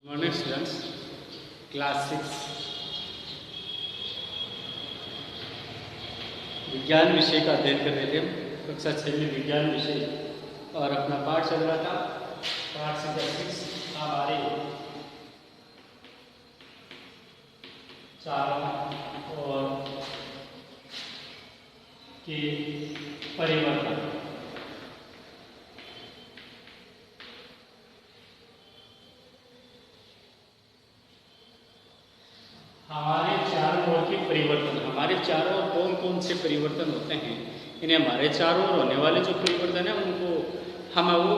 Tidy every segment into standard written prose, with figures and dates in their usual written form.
Morning students, class 6 विज्ञान विषय का अध्ययन कर रहे थे हम। कक्षा 6 में विज्ञान विषय और अपना पाठ चल रहा था। पाठ संख्या 6 हमारे चारों और के परिवर्तन। हमारे चारों ओर के परिवर्तन, हमारे चारों ओर कौन कौन से परिवर्तन होते हैं, इन्हें हमारे चारों ओर होने वाले जो परिवर्तन है उनको हम वो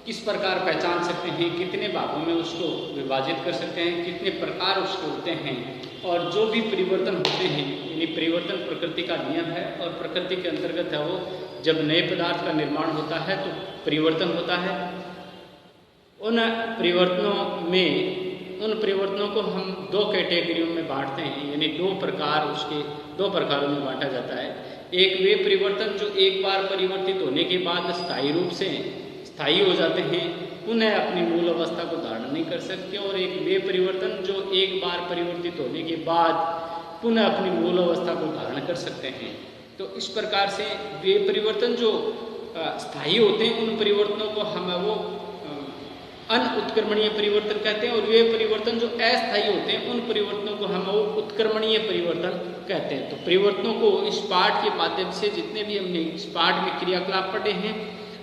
किस प्रकार पहचान सकते हैं, कितने भागों में उसको विभाजित कर सकते हैं, कितने प्रकार उसके होते हैं। और जो भी परिवर्तन होते हैं, यानी परिवर्तन प्रकृति का नियम है और प्रकृति के अंतर्गत है वो। जब नए पदार्थ का निर्माण होता है तो परिवर्तन होता है। उन परिवर्तनों को हम दो कैटेगरियों में बांटते हैं, यानी दो प्रकारों में बांटा जाता है। एक वे परिवर्तन जो एक बार परिवर्तित होने के बाद स्थायी रूप से स्थायी हो जाते हैं, पुनः अपनी मूल अवस्था को धारण नहीं कर सकते। और एक वे परिवर्तन जो एक बार परिवर्तित होने के बाद पुनः अपनी मूल अवस्था को धारण कर सकते हैं। तो इस प्रकार से वे परिवर्तन जो स्थायी होते हैं, उन परिवर्तनों को हम वो अनुत्क्रमणीय परिवर्तन कहते हैं। और वे परिवर्तन जो अस्थायी होते हैं, उन परिवर्तनों को हम वो उत्क्रमणीय परिवर्तन कहते हैं। तो परिवर्तनों को इस पाठ के माध्यम से जितने भी हमने इस पाठ में क्रियाकलाप पढ़े हैं,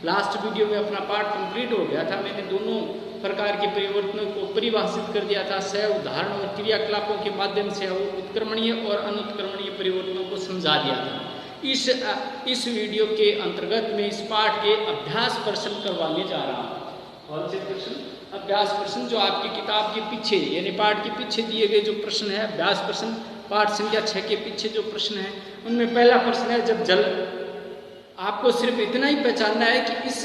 लास्ट वीडियो में अपना पाठ कंप्लीट हो गया था। मैंने दोनों प्रकार के परिवर्तनों को परिभाषित कर दिया था। सह उदाहरण और क्रियाकलापों के माध्यम से वो उत्क्रमणीय और अनुत्क्रमणीय परिवर्तनों को समझा दिया था। इस वीडियो के अंतर्गत मैं इस पाठ के अभ्यास प्रश्न करवाने जा रहा हूँ। कौन से प्रश्न? अभ्यास प्रश्न जो आपकी किताब के पीछे यानी पाठ के पीछे दिए गए जो प्रश्न है, अभ्यास प्रश्न पाठ संख्या 6 के पीछे जो प्रश्न है, उनमें पहला प्रश्न है, जब जल, आपको सिर्फ इतना ही पहचानना है कि इस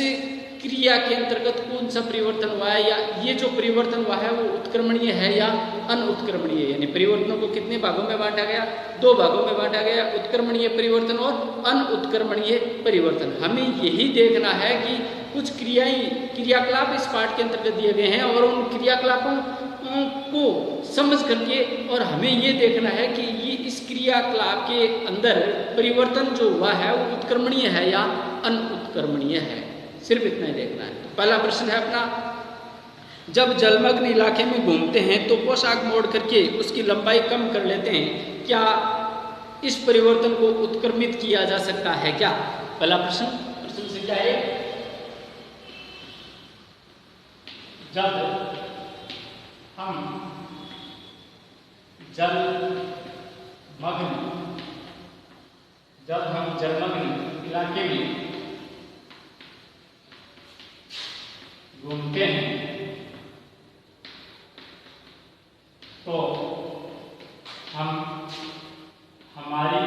क्रिया के अंतर्गत कौन सा परिवर्तन हुआ है, या ये जो परिवर्तन हुआ है वो उत्क्रमणीय है या अनुत्क्रमणीय है। यानी परिवर्तनों को कितने भागों में बांटा गया? दो भागों में बांटा गया, उत्क्रमणीय परिवर्तन और अनुत्क्रमणीय परिवर्तन। हमें यही देखना है कि कुछ क्रियाकलाप इस पाठ के अंतर्गत दिए गए हैं और उन क्रियाकलापों को समझ करके और हमें ये देखना है कि ये इस क्रियाकलाप के अंदर परिवर्तन जो हुआ है वो उत्क्रमणीय है या अनुत्क्रमणीय है। सिर्फ इतना ही देखना है। तो पहला प्रश्न है अपना, जब जलमग्न इलाके में घूमते हैं तो पोशाक मोड़ करके उसकी लंबाई कम कर लेते हैं, क्या इस परिवर्तन को उत्क्रमित किया जा सकता है क्या? पहला प्रश्न संख्या 1, जब हम जलमग्न इलाके में घूमते हैं तो हम हमारी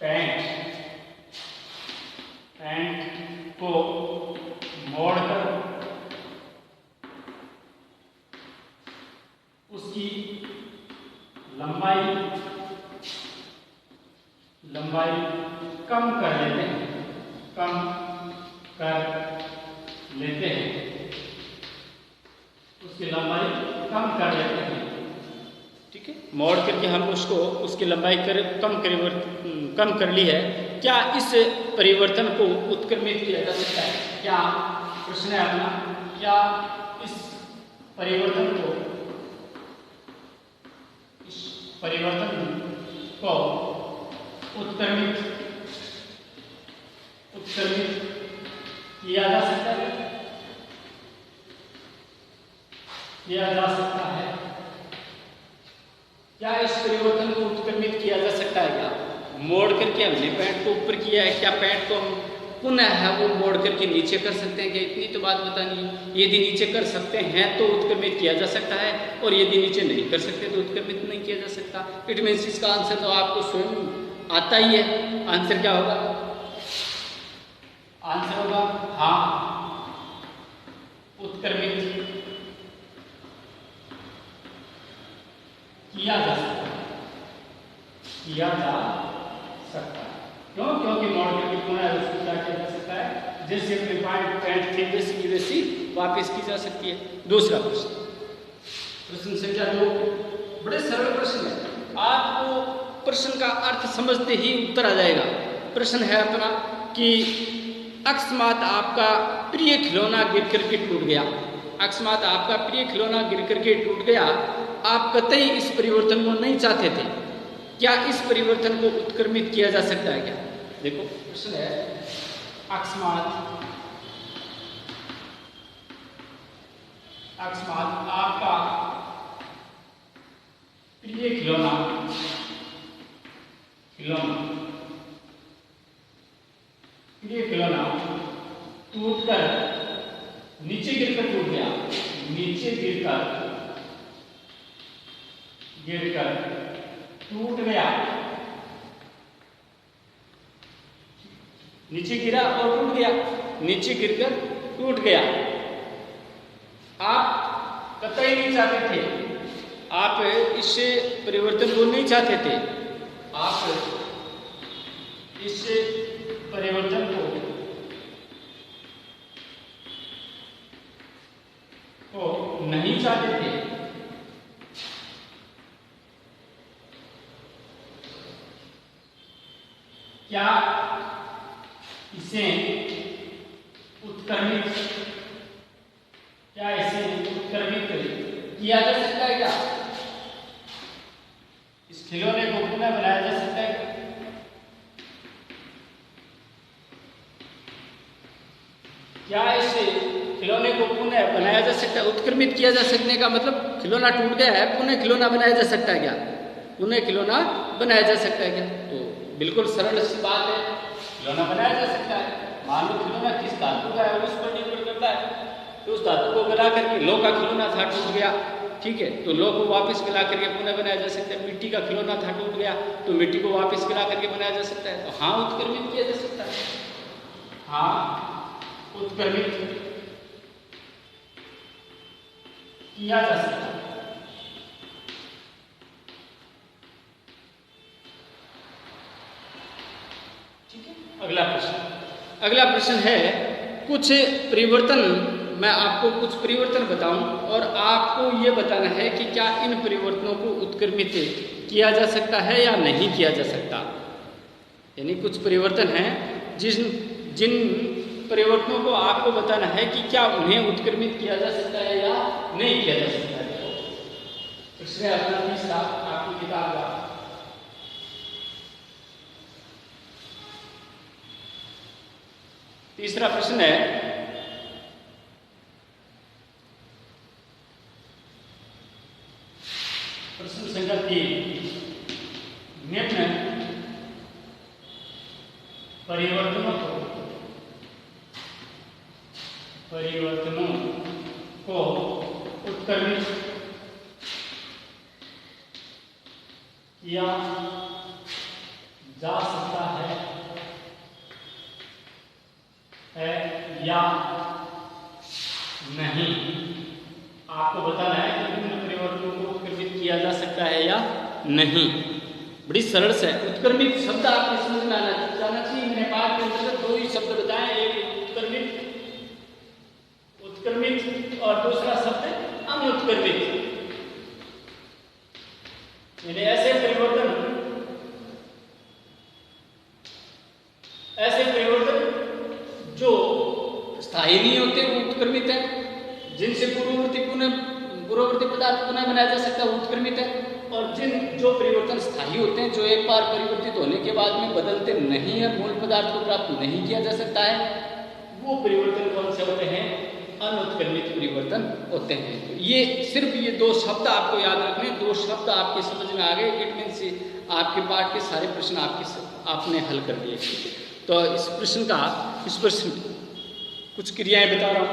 पैंट को मोड़कर उसकी लंबाई कम कर लेते हैं, उसकी लंबाई कम कर लेते हैं। ठीक है, मोड़ करके हम उसकी लंबाई कम कर ली है। क्या इस परिवर्तन को उत्क्रमित किया जा सकता है? क्या प्रश्न है अपना, क्या इस परिवर्तन को उत्क्रमित किया जा सकता है? क्या इस परिवर्तन को उत्क्रमित किया जा सकता है? क्या मोड़ करके हमने पैंट को ऊपर किया है, क्या पैंट को हम पुनः है वो मोड़ करके नीचे कर सकते हैं? क्या इतनी तो बात बतानी है। यदि नीचे कर सकते हैं तो उत्क्रमित किया जा सकता है, और यदि नीचे नहीं कर सकते तो उत्क्रमित नहीं किया जा सकता। इट मीन्स इसका आंसर तो आपको स्वयं आता ही है। आंसर क्या होगा? आंसर होगा हाँ, उत्क्रमित किया जा सकता है। क्यों? क्योंकि मोड़ करके पुनः उसको क्या किया जा सकता है? जैसे अपने पैंट थे जैसी की वैसी वापस की जा सकती है। दूसरा प्रश्न, प्रश्न संख्या 2, बड़े सरल प्रश्न है, आपको प्रश्न का अर्थ समझते ही उत्तर आ जाएगा। प्रश्न है अपना कि अकस्मात आपका प्रिय खिलौना गिर करके टूट गया, अकस्मात आपका प्रिय खिलौना गिर करके टूट गया, आप कतई इस परिवर्तन को नहीं चाहते थे, क्या इस परिवर्तन को उत्क्रमित किया जा सकता है क्या? देखो प्रश्न है, अकस्मात आपका प्रिय खिलौना टूटकर नीचे गिरकर टूट गया, नीचे गिरकर टूट गया, नीचे गिरा और टूट गया, नीचे गिरकर टूट गया। आप कतई नहीं चाहते थे, आप इस परिवर्तन को नहीं चाहते थे, आप इस परिवर्तन को नहीं चाहते थे, क्या इसे उत्क्रमित किया जा सकता है क्या? इस खिलौने को पुनः बनाया जा सकता है क्या? क्या इस खिलौने को पुनः बनाया जा सकता है? उत्क्रमित किया जा सकने का मतलब खिलौना टूट गया है, पुनः खिलौना बनाया जा सकता है क्या? पुनः खिलौना बनाया जा सकता है क्या? तो बिल्कुल सरल सी बात है, खिलौना बनाया जा सकता है। मान लो खिलौना किस धातु का है उस पर निर्भर करता है, तो उस धातु को गला करके, लौ का खिलौना था टूट गया, ठीक है, तो लौ को वापस गला करके पुनः बनाया जा सकता है। मिट्टी का खिलौना था टूट गया, तो मिट्टी को वापस गला करके बनाया जा सकता है। तो हाँ, उत्क्रमित किया जा सकता है, हाँ उत्क्रमित किया जा सकता है। ठीक है, अगला प्रश्न है, कुछ परिवर्तन, मैं आपको कुछ परिवर्तन बताऊं और आपको ये बताना है कि क्या इन परिवर्तनों को उत्क्रमित किया जा सकता है या नहीं किया जा सकता। यानी कुछ परिवर्तन हैं जिन परिवर्तनों को आपको बताना है कि क्या उन्हें उत्क्रमित किया जा सकता है या नहीं किया जा सकता है। इसमें अपना तीसरा आपकी किताब का तीसरा प्रश्न है, प्रश्न संख्या 3, निम्न परिवर्तनों को उत्क्रमित किया जा सकता है या नहीं। आपको बताना है कि निम्न परिवर्तनों को उत्क्रमित किया जा सकता है या नहीं। बड़ी सरल से उत्क्रमित शब्द आपको समझ में आना चाहिए। मैंने पाठ के अंदर 2 ही शब्द बताए, एक उत्क्रमित और दूसरा शब्द अनुत्क्रमित। यानी ऐसे परिवर्तन जो स्थायी नहीं होते वो उत्क्रमित है, जिनसे पूर्ववर्ती पदार्थ पुनः बनाया जा सकता है वो उत्क्रमित है, और जो परिवर्तन स्थायी होते हैं, जो एक बार परिवर्तित होने के बाद में बदलते नहीं है, मूल पदार्थ को प्राप्त नहीं किया जा सकता है, वो परिवर्तन कौन से होते हैं? अनुत्क्रमित परिवर्तन होते हैं। तो ये सिर्फ ये 2 शब्द आपको याद रखने, 2 शब्द आपके समझ में आ गए, इट मीन्स आपके पाठ के सारे प्रश्न आपने हल कर दिए। तो इस प्रश्न कुछ क्रियाएं बता रहा हूँ,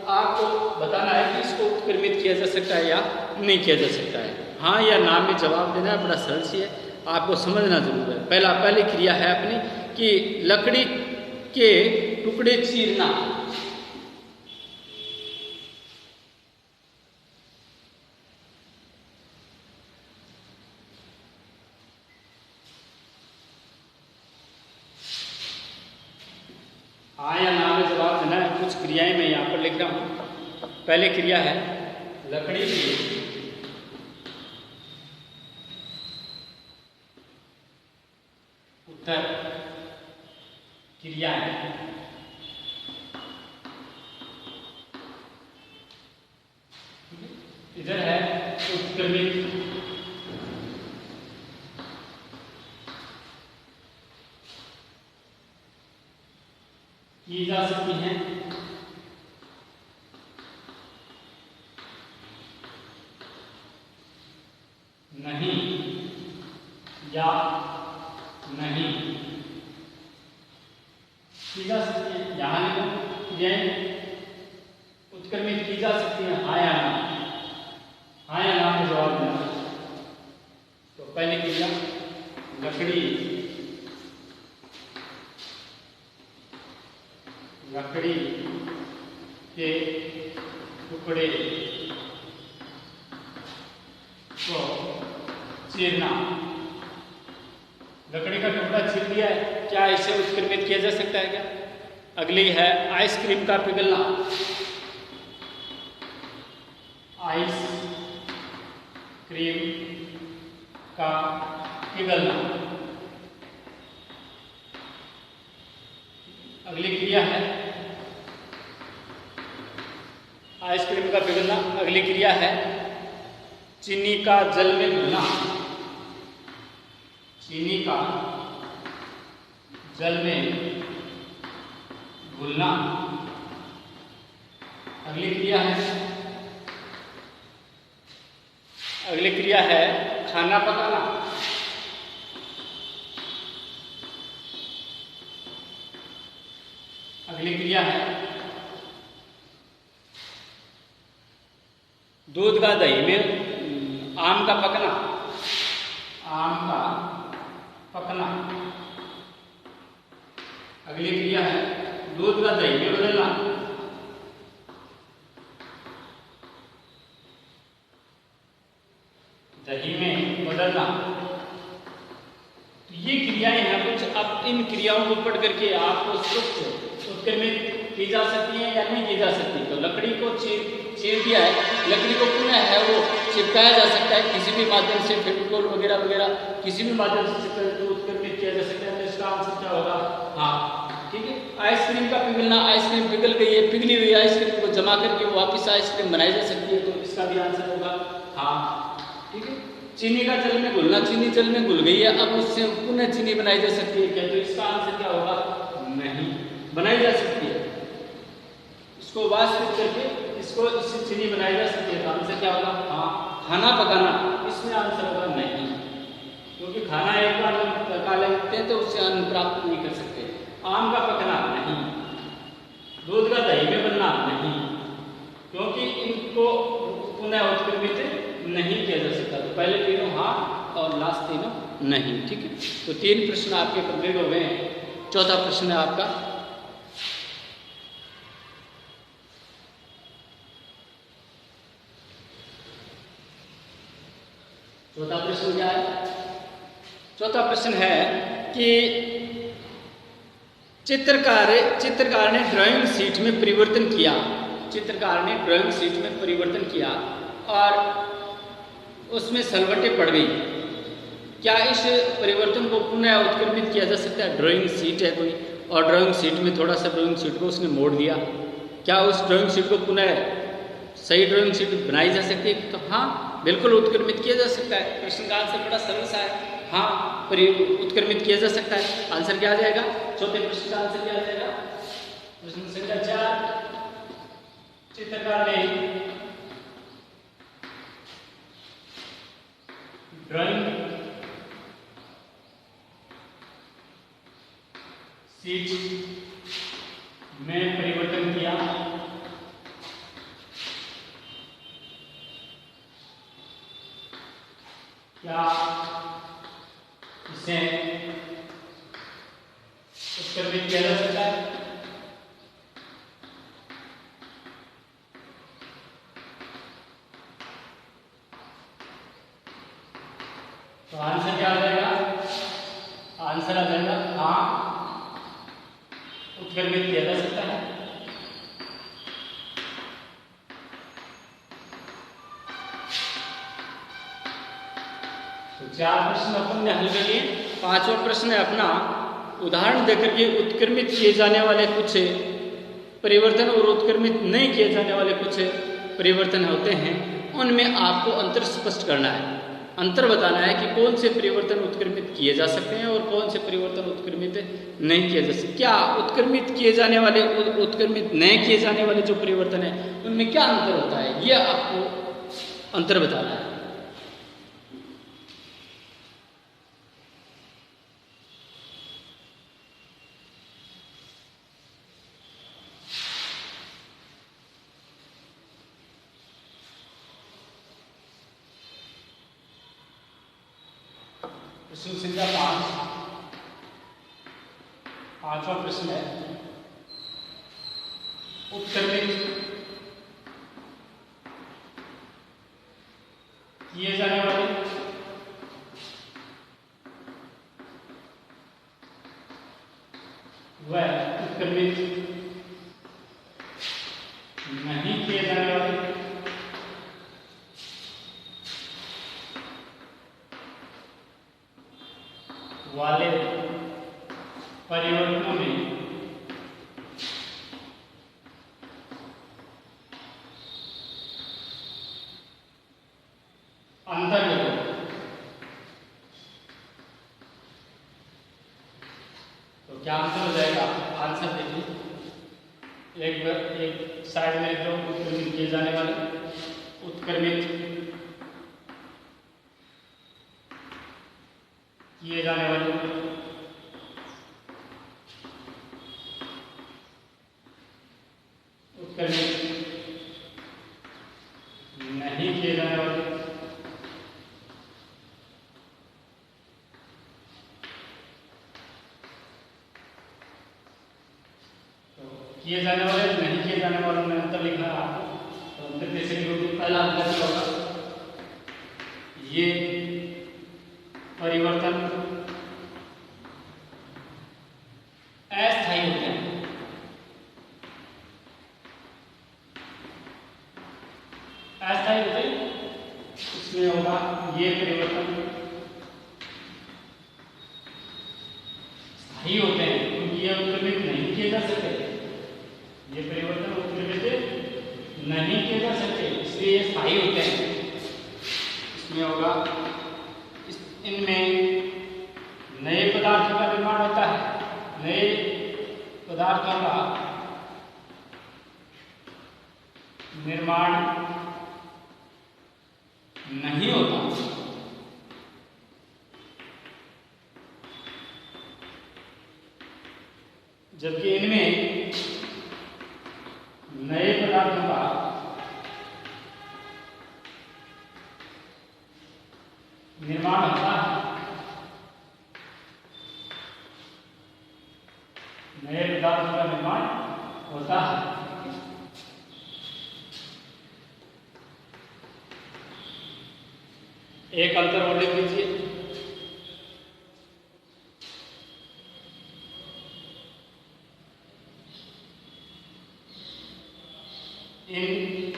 आपको बताना है कि इसको उत्क्रमित किया जा सकता है या नहीं किया जा सकता है। हाँ या ना में जवाब देना है, बड़ा सरल सी है, आपको समझना जरूर है। पहली क्रिया है अपनी कि लकड़ी के टुकड़े चीरना। हाँ या ना में जवाब कुछ क्रियाएं मैं यहाँ पर लिख रहा हूँ। पहले क्रिया है लकड़ी की उत्तर क्रियाएं। इधर है उत्क्रमित की जा सकती हैं, नहीं या नहीं की जा सकती है। यहाँ लिखो ये उत्क्रमित की जा सकती है, हाँ या ना, हाँ या ना में जवाब देना। तो पहले क्रिया लकड़ी के टुकड़े को चीरना। लकड़ी का टुकड़ा चीर दिया है, क्या इसे उत्क्रमित किया जा सकता है क्या? अगली है आइसक्रीम का पिघलना। आइस क्रीम का पिघलना। अगली क्रिया है आइसक्रीम का पिघलना। अगली क्रिया है चीनी का जल में घुलना। चीनी का जल में घुलना। अगली क्रिया है खाना पकाना। अगली क्रिया है दूध का दही में आम का पकना। आम का पकना। अगली क्रिया है दूध का दही में बदलना। दही में बदलना। तो ये क्रियाएं हैं कुछ। अब इन क्रियाओं को पढ़ करके आपको कुछ उत्क्रमित की जा सकती है या नहीं की जा सकती। तो लकड़ी को चीर दिया है, लकड़ी को पुनः है वो चिपकाया जा सकता है किसी भी माध्यम से, फेविकोल वगैरह वगैरह किसी भी माध्यम से चिपका उत्क्रमित किया जा सकता है। तो इसका आंसर क्या होगा? हाँ, ठीक है। आइसक्रीम का पिघलना, आइसक्रीम पिघल गई है, पिघली हुई आइसक्रीम को जमा करके वापस आइसक्रीम बनाई जा सकती है। तो इसका भी आंसर होगा हाँ, ठीक है। चीनी का जल में घुलना, चीनी जल में घुल गई है, अब उससे पुनः चीनी बनाई जा सकती है क्या? तो इसका आंसर क्या होगा? नहीं, बनाई जा सकती है। इसको वाष्पित करके इससे चीनी बनाई जा सकती है। तो आंसर क्या होगा? हाँ। खाना पकाना, इसमें आंसर होगा नहीं, क्योंकि खाना एक बार पका लेते हैं तो उससे अन्न प्राप्त नहीं कर सकते। आम का पकना नहीं। दूध का दही में बनना नहीं, क्योंकि इनको पुनः उत्क्रमित नहीं किया जा सकता। तो पहले तीनों हाँ और लास्ट तीनों नहीं, ठीक है। तो 3 प्रश्न आपके कंप्लीट हो गए हैं। चौथा प्रश्न है आपका चौथा प्रश्न क्या है? चौथा प्रश्न है कि चित्रकार ने ड्राइंग शीट में परिवर्तन किया। चित्रकार ने ड्राइंग शीट में परिवर्तन किया और उसमें सलवटें पड़ गई। क्या इस परिवर्तन को पुनः उत्क्रमित किया जा सकता है? ड्राइंग शीट है कोई और ड्राइंग शीट में थोड़ा सा ड्राइंग शीट को उसने मोड़ दिया, क्या उस ड्राइंग शीट को पुनः सही ड्राइंग शीट बनाई जा सकती है? तो हाँ, बिल्कुल उत्क्रमित किया जा सकता है। प्रश्न का आंसर बड़ा सरल सा है, हाँ उत्क्रमित किया जा सकता है। आंसर क्या आ जाएगा? चौथे प्रश्न का आंसर क्या आ जाएगा? प्रश्न संख्या 4, चित्रकार ने ड्राइंग शीट में परिवर्तन किया। क्या इसे उत्क्रमित किया जा सकता है? तो आंसर क्या आ जाएगा? आंसर आ जाएगा हाँ, उत्क्रमित किया जा सकता है। 4 प्रश्न अपन ने हल कर लिए। 5वां प्रश्न है अपना, उदाहरण देकर के उत्क्रमित किए जाने वाले कुछ परिवर्तन और उत्क्रमित नहीं किए जाने वाले कुछ परिवर्तन होते हैं, उनमें आपको अंतर स्पष्ट करना है। अंतर बताना है कि कौन से परिवर्तन उत्क्रमित किए जा सकते हैं और कौन से परिवर्तन उत्क्रमित नहीं किए जा सकते। क्या उत्क्रमित किए जाने वाले, उत्क्रमित नहीं किए जाने वाले जो परिवर्तन है उनमें क्या अंतर होता है, यह आपको अंतर बताना है। प्रश्न संख्या 5वां प्रश्न है, उत्क्रमित किए जाने वाले व उत्क्रमित नहीं किए जाने वाले परिवर्तनों में अंतर बताओ। तो क्या आंसर हो जाएगा? आंसर देखिए, एक साइड में जो उत्क्रमित किए जाने वाले, उत्क्रमित किए जाने वाले, उत्क्रमित नहीं किए जाने वाले, किए जाने वाले नहीं किए जाने वालों में अंतर लिखना है आपको। तो अंतर कैसे लिखोगे? पहला अंतर क्या होगा? ये परिवर्तन अस्थायी होते हैं। अस्थायी होते हैं, इसमें होगा ये परिवर्तन स्थायी होते हैं क्योंकि ये उत्क्रमित नहीं किए जा सकते। ये परिवर्तन उत्क्रमित नहीं किए जा सकते, इसलिए ये स्थायी होते हैं। इसमें होगा, इनमें नए पदार्थों का निर्माण होता है, नए पदार्थों का निर्माण नहीं होता। जबकि इनमें नए पदार्थों का निर्माण होता है, नए पदार्थों का निर्माण होता है। एक अंतर और लिख लीजिए, इन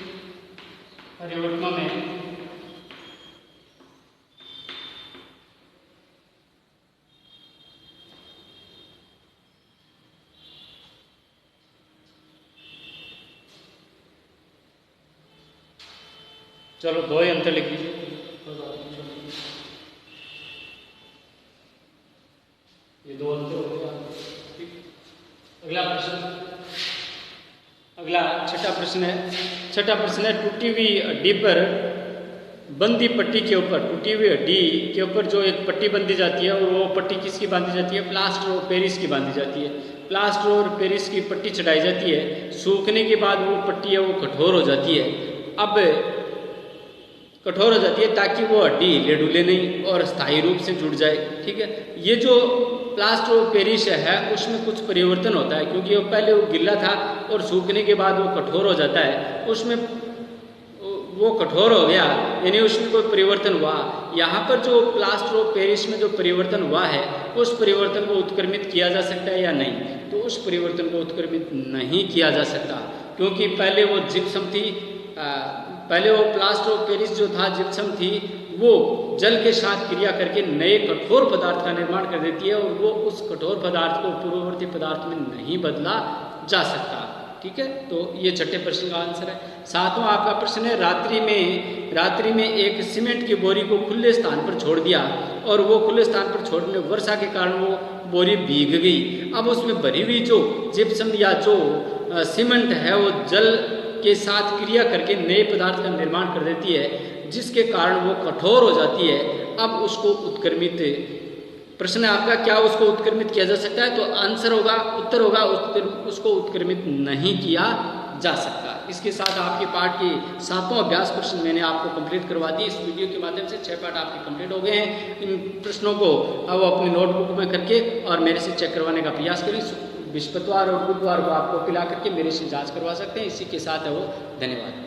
परिवर्तनों में चलो 2 ही अंतर लिख लीजिए। ये 2 अंतर हो गया। अगला प्रश्न, अगला छठा प्रश्न है, टूटी हुई हड्डी पर बंदी पट्टी के ऊपर, टूटी हुई हड्डी के ऊपर जो एक पट्टी बंधी जाती है, और वो पट्टी किसकी बांधी जाती है? प्लास्टर और पेरिस की बांधी जाती है। प्लास्टर और पेरिस की पट्टी चढ़ाई जाती है। सूखने के बाद वो पट्टी है वो कठोर हो जाती है। अब कठोर हो जाती है ताकि वो हड्डी हिले डुले नहीं और स्थायी रूप से जुड़ जाए। ठीक है, ये जो प्लास्टर ऑफ पेरिस है उसमें कुछ परिवर्तन होता है, क्योंकि वो पहले वो गिल्ला था और सूखने के बाद वो कठोर हो जाता है। उसमें वो कठोर हो गया, यानी उसमें कोई परिवर्तन हुआ। यहाँ पर जो प्लास्टर ऑफ पेरिस में जो परिवर्तन हुआ है, उस परिवर्तन को उत्क्रमित किया जा सकता है या नहीं? तो उस परिवर्तन को उत्क्रमित नहीं किया जा सकता, क्योंकि पहले वो जिप्सम थी, पहले वो प्लास्टर ऑफ पेरिस जो था जिप्सम थी, वो जल के साथ क्रिया करके नए कठोर पदार्थ का निर्माण कर देती है और वो उस कठोर पदार्थ को पूर्ववर्ती पदार्थ में नहीं बदला जा सकता। ठीक है, तो ये छठे प्रश्न का आंसर है। सातवां आपका प्रश्न है, रात्रि में एक सीमेंट की बोरी को खुले स्थान पर छोड़ दिया और वो खुले स्थान पर छोड़ने वर्षा के कारण वो बोरी भीग गई। अब उसमें भरी हुई जो जिप्सम या जो सीमेंट है वो जल के साथ क्रिया करके नए पदार्थ का निर्माण कर देती है, जिसके कारण वो कठोर हो जाती है। अब उसको उत्क्रमित, प्रश्न है आपका, क्या उसको उत्क्रमित किया जा सकता है? तो आंसर होगा, उत्तर होगा, उसको उत्क्रमित नहीं किया जा सकता। इसके साथ आपके पाठ के 7वां अभ्यास प्रश्न मैंने आपको कंप्लीट करवा दिए। इस वीडियो के माध्यम से 6 पाठ आपके कंप्लीट हो गए हैं। इन प्रश्नों को अब अपनी नोटबुक में करके और मेरे से चेक करवाने का प्रयास करें। बृहस्पतिवार और बुधवार को आपको पिला करके मेरे से जांच करवा सकते हैं। इसी के साथ है वो, धन्यवाद।